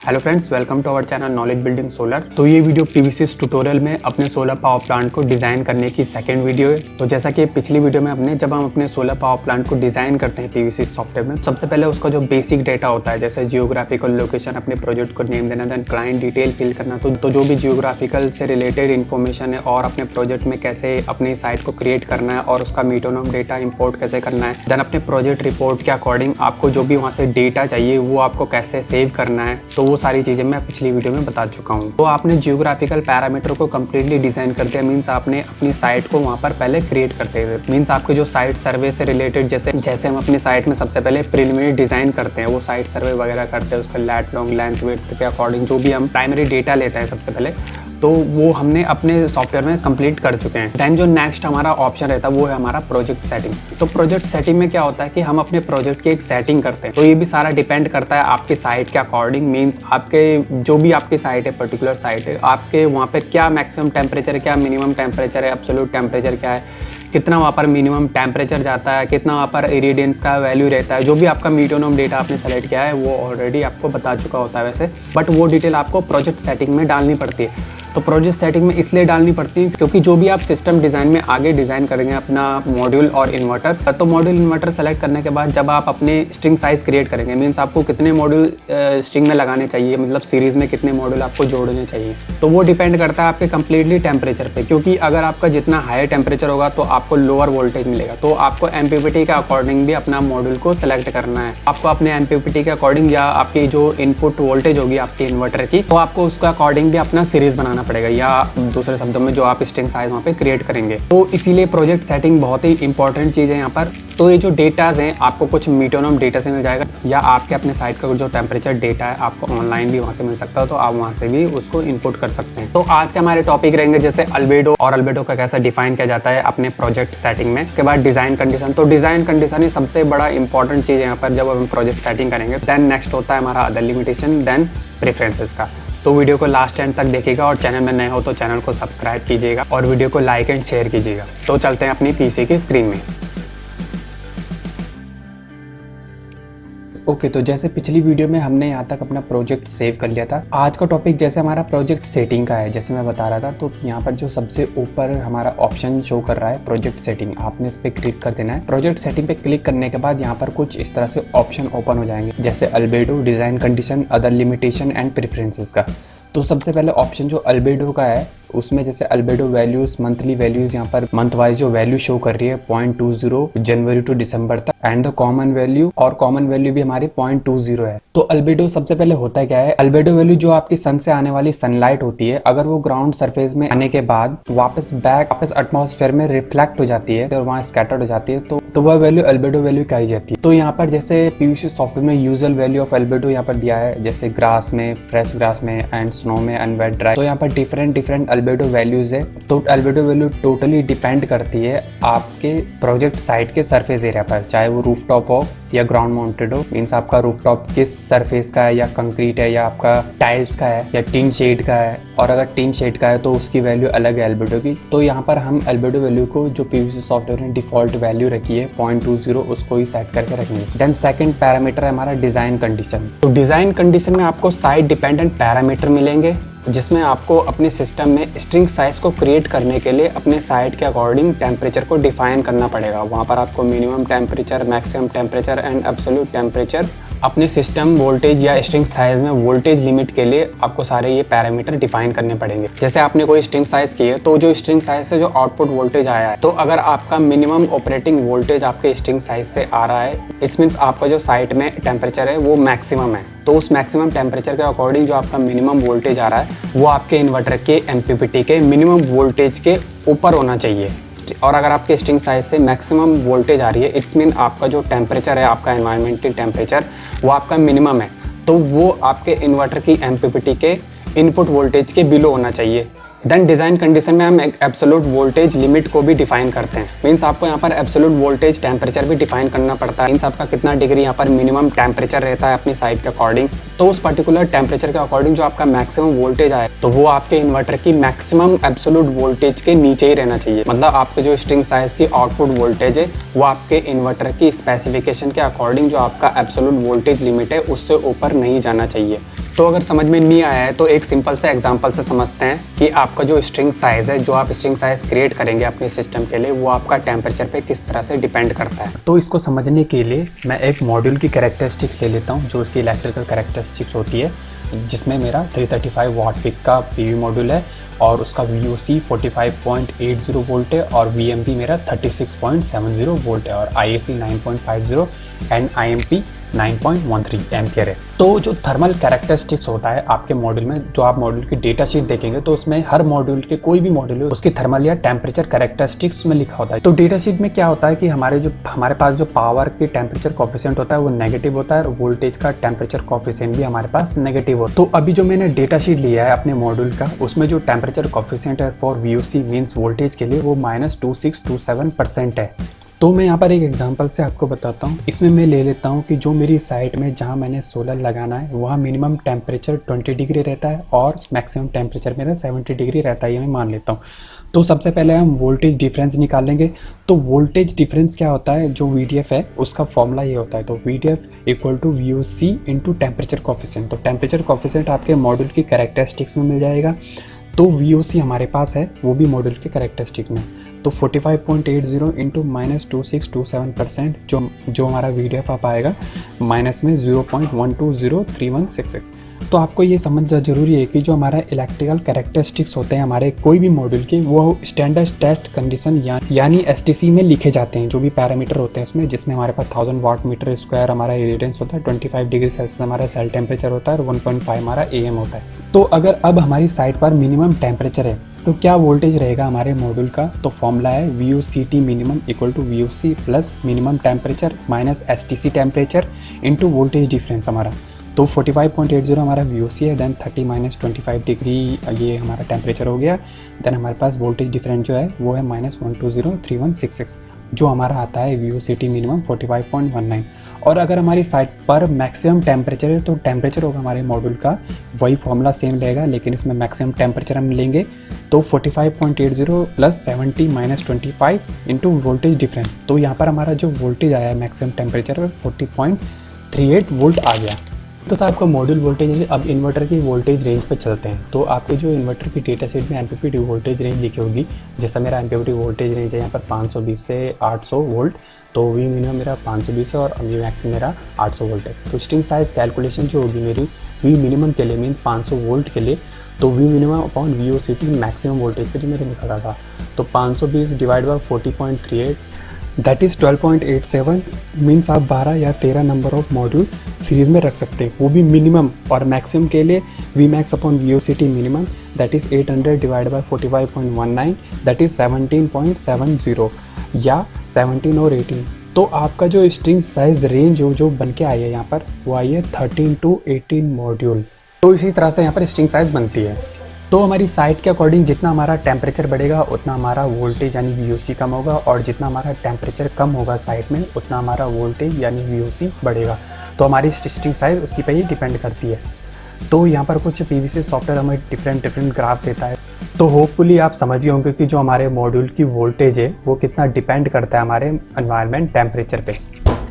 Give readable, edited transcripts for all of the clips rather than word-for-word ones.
Hello friends, welcome to our channel knowledge building solar. तो ये video PVC tutorial में अपने सोलर पावर प्लांट को डिज़ाइन करने की सेकंड वीडियो है। तो जैसा कि पिछली वीडियो में जब हम अपने सोलर पावर प्लांट को डिज़ाइन करते हैं पीवीसी सॉफ्टवेयर में, सबसे पहले उसका जो बेसिक डेटा होता है जैसे जियोग्राफिकल लोकेशन, अपने प्रोजेक्ट को नेम देना, देन क्लाइंट डिटेल फिल करना। तो जो भी जियोग्राफिकल से रिलेटेड इन्फॉर्मेशन है और अपने प्रोजेक्ट में कैसे अपनी साइट को क्रिएट करना है और उसका मीटोनोम डेटा इंपोर्ट कैसे करना है, देन अपने प्रोजेक्ट रिपोर्ट के अकॉर्डिंग आपको जो भी वहाँ से डेटा चाहिए वो आपको कैसे सेव करना है, तो वो सारी चीज़ें मैं पिछली वीडियो में बता चुका हूँ। तो आपने जियोग्राफिकल पैरामीटर को कम्प्लीटली डिजाइन कर दिया, मीन्स आपने अपनी साइट को वहाँ पर पहले क्रिएट करते हुए, मीन्स आपके जो साइट सर्वे से रिलेटेड जैसे हम अपनी साइट में सबसे पहले प्रिलिमिनरी डिजाइन करते हैं, वो साइट सर्वे वगैरह करते हैं, उसका लैट लॉन्ग लेंथ विड्थ के अकॉर्डिंग जो भी हम प्राइमरी डेटा लेते हैं सबसे पहले, तो वो हमने अपने सॉफ्टवेयर में कंप्लीट कर चुके हैं। देन जो नेक्स्ट हमारा ऑप्शन रहता है वो है हमारा प्रोजेक्ट सेटिंग। तो प्रोजेक्ट सेटिंग में क्या होता है कि हम अपने प्रोजेक्ट की एक सेटिंग करते हैं। तो ये भी सारा डिपेंड करता है आपकी साइट के अकॉर्डिंग, मीन्स आपके जो भी आपकी साइट है, पर्टिकुलर साइट है, आपके वहाँ पर क्या मैक्सिमम टेम्परेचर है, क्या मिनिमम टेम्परेचर है, एब्सोल्यूट टेम्परेचर क्या है, कितना वहाँ पर मिनिमम टेम्परेचर जाता है, कितना वहाँ पर इरिडियंस का वैल्यू रहता है, जो भी आपका मीटोनोम डेटा आपने सेलेक्ट किया है वो ऑलरेडी आपको बता चुका होता है वैसे, बट वो डिटेल आपको प्रोजेक्ट सेटिंग में डालनी पड़ती है। तो प्रोजेक्ट सेटिंग में इसलिए डालनी पड़ती है क्योंकि जो भी आप सिस्टम डिज़ाइन में आगे डिज़ाइन करेंगे अपना मॉड्यूल और इन्वर्टर, तो मॉड्यूल इन्वर्टर सेलेक्ट करने के बाद जब आप अपने स्ट्रिंग साइज़ क्रिएट करेंगे, मीन्स आपको कितने मॉड्यूल स्ट्रिंग में लगाने चाहिए, मतलब सीरीज़ में कितने मॉड्यूल आपको जोड़ने चाहिए, तो वो डिपेंड करता है आपके कम्प्लीटली टेम्परेचर पे। क्योंकि अगर आपका जितना हायर टेम्परेचर होगा तो आपको लोअर वोल्टेज मिलेगा, तो आपको एमपीपीटी के अकॉर्डिंग भी अपना मॉड्यूल को सेलेक्ट करना है। आपको अपने एमपीपीटी के अकॉर्डिंग या आपकी जो इनपुट वोल्टेज होगी आपके इन्वर्टर की, तो आपको उसके अकॉर्डिंग भी अपना सीरीज़ बनाना पड़ेगा, या दूसरे शब्दों में जो आप स्ट्रिंग साइज वहाँ पे क्रिएट करेंगे। तो इसीलिए प्रोजेक्ट सेटिंग बहुत ही इंपॉर्टेंट चीज़ है यहाँ पर। तो ये जो डेटाज हैं आपको कुछ मीटोनोम डेटा से मिल जाएगा, या आपके अपने साइट का जो टेम्परेचर डेटा है आपको ऑनलाइन भी वहाँ से मिल सकता है, तो आप वहाँ से भी उसको इनपुट कर सकते हैं। तो आज के हमारे टॉपिक रहेंगे जैसे अल्बेडो, और अल्बेडो का कैसे डिफाइन किया जाता है अपने प्रोजेक्ट सेटिंग में। उसके बाद डिज़ाइन कंडीशन। तो डिज़ाइन कंडीशन ही सबसे बड़ा इंपॉर्टेंट चीज़ है यहाँ पर जब हम प्रोजेक्ट सेटिंग करेंगे। देन नेक्स्ट होता है हमारा अदर लिमिटेशन, देन प्रेफरेंसेस का। तो वीडियो को लास्ट एंड तक देखिएगा, और चैनल में नए हो तो चैनल को सब्सक्राइब कीजिएगा और वीडियो को लाइक एंड शेयर कीजिएगा। तो चलते हैं अपनी पीसी की स्क्रीन में। ओके, तो जैसे पिछली वीडियो में हमने यहाँ तक अपना प्रोजेक्ट सेव कर लिया था। आज का टॉपिक जैसे हमारा प्रोजेक्ट सेटिंग का है, जैसे मैं बता रहा था, तो यहाँ पर जो सबसे ऊपर हमारा ऑप्शन शो कर रहा है प्रोजेक्ट सेटिंग, आपने इस पर क्लिक कर देना है। प्रोजेक्ट सेटिंग पे क्लिक करने के बाद यहाँ पर कुछ इस तरह से ऑप्शन ओपन हो जाएंगे, जैसे albedo, design condition, other limitation and preferences का। तो सबसे पहले ऑप्शन जो अल्बेडो का है उसमें जैसे अल्बेडो वैल्यूज, मंथली वैल्यूज, यहाँ पर मंथ वाइज जो वैल्यू शो कर रही है 0.20 जनवरी टू दिसंबर तक, एंड द कॉमन वैल्यू, और कॉमन वैल्यू भी हमारी 0.20 है। तो अल्बेडो सबसे पहले होता क्या है, अल्बेडो वैल्यू जो आपकी सन से आने वाली सनलाइट होती है, अगर वो ग्राउंड सरफेस में आने के बाद वापस एटमॉस्फेयर में रिफ्लेक्ट हो जाती है और वहाँ स्कैटर्ड हो जाती है, तो वह वैल्यू अल्बेडो वैल्यू कही जाती है। तो यहाँ पर जैसे पीवीसी सॉफ्टवेयर में यूजुअल वैल्यू ऑफ अल्बेडो यहाँ पर दिया है, जैसे ग्रास में, फ्रेश ग्रास में, एंड स्नो में, एंड वेट ड्राई। तो यहाँ पर डिफरेंट अल्बेडो वैल्यूज है। तो अल्बेडो वैल्यू टोटली डिपेंड करती है आपके प्रोजेक्ट साइट के सरफेस एरिया पर, चाहे वो रूफटॉप हो या ग्राउंड माउंटेड हो, मीन्स आपका रूफटॉप किस सरफेस का है, या कंक्रीट है, या आपका टाइल्स का है, या टीन शेड का है। और अगर टीन शेड का है तो उसकी वैल्यू अलग है अल्बेडो की। तो यहाँ पर हम अल्बेडो वैल्यू को जो पीवीसी सॉफ्टवेयर ने डिफॉल्ट वैल्यू रखी है 0.20, उसको ही सेट करके रखेंगे। देन सेकंड पैरामीटर है हमारा डिज़ाइन कंडीशन। तो डिज़ाइन कंडीशन में आपको साइट डिपेंडेंट पैरामीटर मिलेंगे, जिसमें आपको अपने सिस्टम में स्ट्रिंग साइज को क्रिएट करने के लिए अपने साइट के अकॉर्डिंग टेम्परेचर को डिफाइन करना पड़ेगा। वहाँ पर आपको minimum temperature, maximum temperature and absolute temperature, अपने सिस्टम वोल्टेज या स्ट्रिंग साइज में वोल्टेज लिमिट के लिए आपको सारे ये पैरामीटर डिफाइन करने पड़ेंगे। जैसे आपने कोई स्ट्रिंग साइज की है, तो जो स्ट्रिंग साइज से जो आउटपुट वोल्टेज आया है, तो अगर आपका मिनिमम ऑपरेटिंग वोल्टेज आपके स्ट्रिंग साइज से आ रहा है, इट्स मीन्स आपका जो साइट में टेम्परेचर है वो मैक्सिमम है। तो उस मैक्सिमम टेम्परेचर के अकॉर्डिंग जो आपका मिनिमम वोल्टेज आ रहा है वो आपके इन्वर्टर के एमपीपीटी के मिनिमम वोल्टेज के ऊपर होना चाहिए। और अगर आपके स्ट्रिंग साइज से मैक्सिमम वोल्टेज आ रही है, इट्स मीन आपका जो टेम्परेचर है, आपका एनवायरमेंटल टेम्परेचर, वो आपका मिनिमम है, तो वो आपके इन्वर्टर की एमपीपीटी के इनपुट वोल्टेज के बिलो होना चाहिए। देन डिज़ाइन कंडीशन में हम एब्सोल्यूट वोल्टेज लिमिट को भी डिफाइन करते हैं, मीन्स आपको यहाँ पर एब्सोल्यूट वोल्टेज टेम्परेचर भी डिफाइन करना पड़ता है, मीन्स आपका कितना डिग्री यहाँ पर मिनिमम टेम्परेचर रहता है अपनी साइट के अकॉर्डिंग। तो उस पर्टिकुलर टेम्परेचर के अकॉर्डिंग जो आपका मैक्सिमम वोल्टेज आए, तो वो आपके इन्वर्टर की मैक्सिमम एब्सोल्यूट वोल्टेज के नीचे ही रहना चाहिए। मतलब आपके जो स्ट्रिंग साइज की आउटपुट वोल्टेज है वो आपके इन्वर्टर की स्पेसिफिकेशन के अकॉर्डिंग जो आपका एब्सोल्यूट वोल्टेज लिमिट है उससे ऊपर नहीं जाना चाहिए। तो अगर समझ में नहीं आया है तो एक सिंपल से एग्जांपल से समझते हैं कि आपका जो स्ट्रिंग साइज़ है, जो आप स्ट्रिंग साइज़ क्रिएट करेंगे अपने सिस्टम के लिए, वो आपका टेम्परेचर पे किस तरह से डिपेंड करता है। तो इसको समझने के लिए मैं एक मॉड्यूल की कैरेक्टरिस्टिक्स ले लेता हूँ, जो उसकी इलेक्ट्रिकल कैरेक्टरिस्टिक्स होती है, जिसमें मेरा 335 वाट पीक का पीवी मॉड्यूल है और उसका VOC 45.80 वोल्ट है और VMP मेरा 36.70 वोल्ट है और IAC 9.50 एंड IMP 9.13 एम्पियर है। तो जो थर्मल कैरेक्टरिस्टिक्स होता है आपके मॉड्यूल में, जो आप मॉड्यूल की डेटा शीट देखेंगे तो उसमें हर मॉड्यूल के कोई भी मॉड्यूल है उसकी थर्मल या टेम्परेचर कैरेक्टरिस्टिक्स में लिखा होता है। तो डेटा शीट में क्या होता है कि हमारे पास जो पावर की टेम्परेचर कोफिशिएंट होता है वो नेगेटिव होता है और वोल्टेज का टेम्परेचर कोफिशिएंट भी हमारे पास नेगेटिव होता है। तो अभी जो मैंने डेटा शीट लिया है अपने मॉड्यूल का, उसमें जो टेम्परेचर कोफिशिएंट है फॉर VOC मीन्स वोल्टेज के लिए वो -2627% है। तो मैं यहाँ पर एक एग्जांपल से आपको बताता हूँ। इसमें मैं ले लेता हूँ कि जो मेरी साइट में जहाँ मैंने सोलर लगाना है वहाँ मिनिमम टेम्परेचर 20 डिग्री रहता है और मैक्सिमम टेम्परेचर मेरा 70 डिग्री रहता है, ये मैं मान लेता हूँ। तो सबसे पहले हम वोल्टेज डिफरेंस निकालेंगे। तो वोल्टेज डिफरेंस क्या होता है, जो VDF है उसका फॉर्मूला ये होता है। तो VDF equal to VOC into temperature coefficient. तो टेम्परेचर कोफिशिएंट आपके मॉड्यूल की कैरेक्टरिस्टिक्स में मिल जाएगा। तो VOC हमारे पास है, वो भी मॉड्यूल के कैरेक्टरिस्टिक में। तो 45.80 इंटू -2627%, जो हमारा VDF आप आएगा माइनस में 0.120316। तो आपको ये समझना जरूरी है कि जो हमारा इलेक्ट्रिकल कैरेक्टरिस्टिक्स होते हैं हमारे कोई भी मॉड्यूल के, वो स्टैंडर्ड टेस्ट कंडीशन यानी STC में लिखे जाते हैं। जो भी पैरामीटर होते हैं उसमें, जिसमें हमारे पास 1000 वाट मीटर स्क्वायर हमारा इरेडियंस होता है, 25 डिग्री सेल्सियस हमारा सेल टेम्परेचर होता है और 1.5 हमारा AM होता है। तो अगर अब हमारी साइट पर मिनिमम टेम्परेचर है तो क्या वोल्टेज रहेगा हमारे मॉड्यूल का, तो फॉर्मूला है VOCT minimum equal to VOC plus minimum temperature minus STC temperature into voltage difference हमारा। तो 45.80 हमारा VOC है, देन 30 माइनस 25 डिग्री ये हमारा टेम्परेचर हो गया। देन हमारे पास वोल्टेज डिफरेंस जो है वो है -1203166, जो हमारा आता है VOCT मिनिमम 45.19। और अगर हमारी साइट पर मैक्सिमम टेम्परेचर है तो टेम्परेचर होगा हमारे मॉड्यूल का वही फॉर्मूला सेम रहेगा, लेकिन इसमें मैक्सिमम टेम्परेचर हम लेंगे। तो 45.80 plus 70 minus 25 into voltage difference. तो यहाँ पर हमारा जो वोल्टेज आया है मैक्सिमम टेम्परेचर 40.38 वोल्ट आ गया। तो था आपका मॉड्यूल वोल्टेज है। अब इन्वर्टर की वोल्टेज रेंज पर चलते हैं। तो आपके जो इन्वर्टर की डेटा शीट में MPPT वोल्टेज रेंज लिखी होगी, जैसा मेरा MPPT वोल्टेज रेंज है यहाँ पर 520 से 800 वोल्ट, तो V मिनिमम मेरा 520 है और V मैक्स मेरा 800 वोल्ट है। तो स्ट्रिंग साइज कैलकुलेशन जो होगी मेरी V मिनिमम के लिए मीन 500 वोल्ट के लिए, तो V minimum upon VOCT maximum voltage के लिए मेरे निकल रहा था। तो 520 divide by 40.38 that is 12.87 means आप 12 या 13 नंबर ऑफ मॉड्यूल सीरीज में रख सकते हैं, वो भी मिनिमम। और मैक्सिमम के लिए V max upon VOCT minimum that is 800 divide by 45.19 that is 17.70 या 17 और 18। तो आपका जो स्ट्रिंग साइज रेंज जो बन के आई है यहाँ पर, वो आई है 13 to 18 मॉड्यूल। तो इसी तरह से यहाँ पर स्ट्रिंग साइज बनती है। तो हमारी साइट के अकॉर्डिंग जितना हमारा टेम्परेचर बढ़ेगा उतना हमारा वोल्टेज यानी VOC कम होगा, और जितना हमारा टेम्परेचर कम होगा साइट में उतना हमारा वोल्टेज यानी VOC बढ़ेगा। तो हमारी स्ट्रिंग साइज उसी पे ही डिपेंड करती है। तो यहाँ पर कुछ PVC सॉफ्टवेयर हमें डिफरेंट ग्राफ देता है। तो होपफुली आप समझ गए होंगे कि जो हमारे मॉड्यूल की वोल्टेज है वो कितना डिपेंड करता है हमारे एनवायरनमेंट टेम्परेचर पे।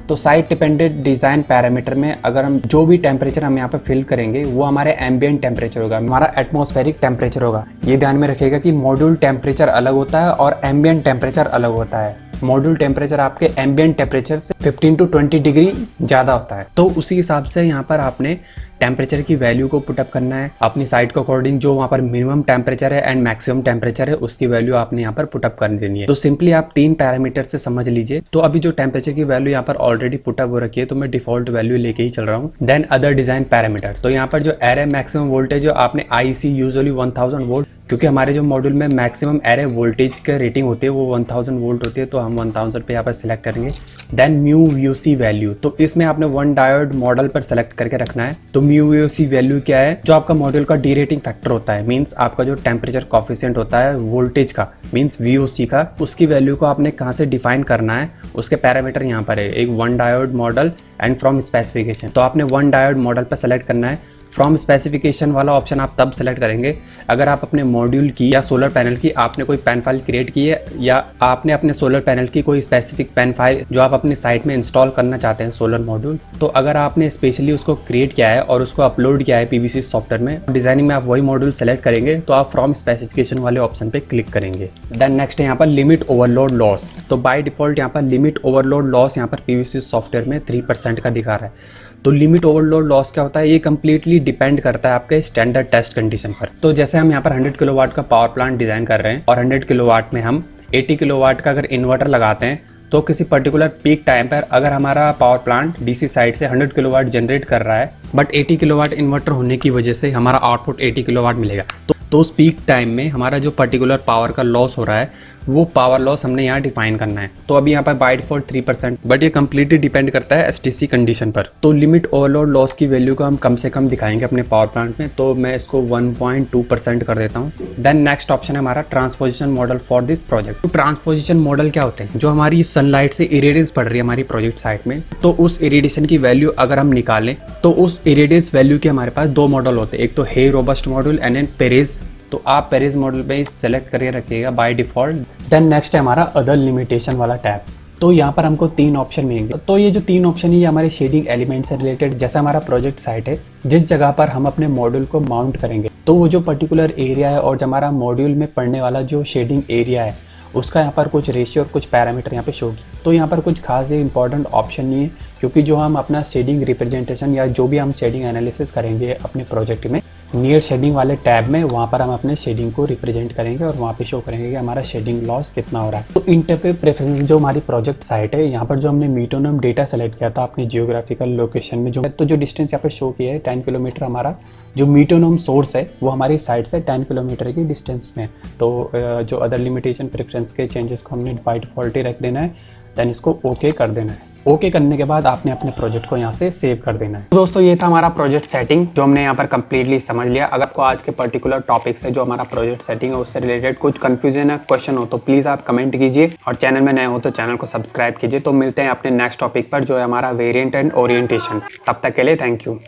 तो साइट डिपेंडेंट डिज़ाइन पैरामीटर में अगर हम जो भी टेम्परेचर हम यहाँ पे फिल करेंगे वो हमारे एम्बिएंट टेम्परेचर होगा, हमारा एटमॉस्फेरिक टेम्परेचर होगा। ये ध्यान में रखिएगा कि मॉड्यूल टेम्परेचर अलग होता है और एम्बिएंट टेम्परेचर अलग होता है। मॉड्यूल टेम्परेचर आपके एम्बिएंट टेम्परेचर से 15 to 20 डिग्री ज़्यादा होता है। तो उसी हिसाब से यहाँ पर आपने टेम्परेचर की वैल्यू को पुटअप करना है अपनी साइट के अकॉर्डिंग। जो वहाँ पर मिनिमम टेम्परेचर है एंड मैक्सिमम टेम्परेचर है उसकी वैल्यू आपने यहाँ पर पुटअप कर देनी है। तो सिंपली आप 3 पैरामीटर से समझ लीजिए। तो अभी जो टेम्परेचर की वैल्यू यहाँ पर ऑलरेडी पुटअप हो रखी है, तो मैं डिफॉल्ट वैल्यू लेके ही चल रहा हूँ। देन अदर डिजाइन पैरामीटर, तो यहाँ पर जो एरे मैक्सिमम वोल्टेज जो आपने IC यूजुअली 1000 वोल्ट, क्योंकि हमारे जो मॉड्यूल में मैक्सिमम एरे वोल्टेज का रेटिंग होती है वो 1000 वोल्ट होती है, तो हम 1000 पे यहाँ पर सिलेक्ट करेंगे। देन म्यू VOC वैल्यू, तो इसमें आपने 1 डायोड मॉडल पर सेलेक्ट करके रखना है। तो म्यू VOC वैल्यू क्या है, जो आपका मॉड्यूल का डी रेटिंग फैक्टर होता है, मीन्स आपका जो टेम्परेचर कॉफिशिएंट होता है वोल्टेज का मीन्स VOC का, उसकी वैल्यू को आपने कहाँ से डिफाइन करना है। उसके पैरामीटर यहाँ पर है, एक 1 diode model and from specification. तो आपने 1 डायोड मॉडल पर सेलेक्ट करना है। फ्रॉम स्पेसिफिकेशन वाला ऑप्शन आप तब सेलेक्ट करेंगे अगर आप अपने मॉड्यूल की या सोलर पैनल की आपने कोई पेन फाइल क्रिएट की है या आपने अपने सोलर पैनल की कोई स्पेसिफिक पेन फाइल जो आप अपनी साइट में इंस्टॉल करना चाहते हैं सोलर मॉड्यूल, तो अगर आपने स्पेशली उसको क्रिएट किया है और उसको अपलोड किया है पीवीसी सॉफ्टवेयर में, डिजाइनिंग में आप वही मॉड्यूल सेलेक्ट करेंगे तो आप फ्रॉम स्पेसिफिकेशन वाले ऑप्शन पे क्लिक करेंगे। देन नेक्स्ट है यहाँ पर लिमिट ओवरलोड लॉस। तो बाय डिफॉल्ट यहाँ पर लिमिट ओवरलोड लॉस यहाँ पर पीवीसी सॉफ्टवेयर में 3% का दिखा रहा है। तो लिमिट ओवरलोड लॉस क्या होता है, ये कम्प्लीटली डिपेंड करता है आपके स्टैंडर्ड टेस्ट कंडीशन पर। तो जैसे हम यहाँ पर 100 किलोवाट का पावर प्लांट डिज़ाइन कर रहे हैं और 100 किलोवाट में हम 80 किलोवाट का अगर इन्वर्टर लगाते हैं तो किसी पर्टिकुलर पीक टाइम पर अगर हमारा पावर प्लांट डीसी साइड से 100 किलोवाट जनरेट कर रहा है बट 80 किलोवाट इन्वर्टर होने की वजह से हमारा आउटपुट 80 किलोवाट मिलेगा, तो उस पीक टाइम में हमारा जो पर्टिकुलर पावर का लॉस हो रहा है वो पावर लॉस हमने यहाँ डिफाइन करना है। तो अभी यहाँ पर बाय डिफॉल्ट 3%, बट ये कम्प्लीटली डिपेंड करता है एसटीसी कंडीशन पर। तो लिमिट ओवरलोड लॉस की वैल्यू को हम कम से कम दिखाएंगे अपने पावर प्लांट में, तो मैं इसको 1.2% कर देता हूँ। देन नेक्स्ट ऑप्शन है हमारा transposition model for this project. तो ट्रांसपोजिशन मॉडल क्या होते हैं, जो हमारी सनलाइट से इरेडियंस पड़ रही है हमारी प्रोजेक्ट साइट में, तो उस इरेडिएशन की वैल्यू अगर हम निकालें तो उस इरेडियंस वैल्यू के हमारे पास 2 मॉडल होते हैं, एक तो हे रोबस्ट मॉडल एंड पेरेज। तो आप पेरेज मॉडल पे सेलेक्ट करके रखिएगा बाय डिफॉल्ट। देन नेक्स्ट है हमारा अदर लिमिटेशन वाला टैब। तो यहाँ पर हमको 3 ऑप्शन मिलेंगे। तो ये जो 3 ऑप्शन है ये हमारे शेडिंग एलिमेंट से रिलेटेड, जैसा हमारा प्रोजेक्ट साइट है जिस जगह पर हम अपने मॉड्यूल को माउंट करेंगे, तो वो जो पर्टिकुलर एरिया है और जो हमारा मॉड्यूल में पड़ने वाला जो शेडिंग एरिया है उसका यहाँ पर कुछ रेशियो और कुछ पैरामीटर यहाँ पे शो की। तो यहाँ पर कुछ खास इंपॉर्टेंट ऑप्शन नहीं है, क्योंकि जो हम अपना शेडिंग रिप्रेजेंटेशन या जो भी हम शेडिंग एनालिसिस करेंगे अपने प्रोजेक्ट में, नियर शेडिंग वाले टैब में वहाँ पर हम अपने शेडिंग को रिप्रेजेंट करेंगे और वहाँ पे शो करेंगे कि हमारा शेडिंग लॉस कितना हो रहा है। तो इंटरफेस प्रेफरेंस जो हमारी प्रोजेक्ट साइट है, यहाँ पर जो हमने मीटोनम डेटा सेलेक्ट किया था अपनी जियोग्राफिकल लोकेशन में, जो डिस्टेंस यहाँ पे शो किया है 10 किलोमीटर, हमारा जो मीटोनम सोर्स है वो हमारी साइट से 10 किलोमीटर की डिस्टेंस में। तो जो अदर लिमिटेशन प्रेफरेंस के चेंजेस को हमने बाय डिफॉल्ट ही रख देना है, देन इसको ओके कर देना है। ओके करने के बाद आपने अपने प्रोजेक्ट को यहाँ से सेव कर देना है। तो दोस्तों ये था हमारा प्रोजेक्ट सेटिंग जो हमने यहाँ पर कंप्लीटली समझ लिया। अगर आपको आज के पर्टिकुलर टॉपिक से जो हमारा प्रोजेक्ट सेटिंग है उससे रिलेटेड कुछ कंफ्यूजन है, क्वेश्चन हो, तो प्लीज़ आप कमेंट कीजिए और चैनल में नए हो तो चैनल को सब्सक्राइब कीजिए। तो मिलते हैं अपने नेक्स्ट टॉपिक पर जो है हमारा वेरिएंट एंड ओरिएंटेशन। तब तक के लिए थैंक यू।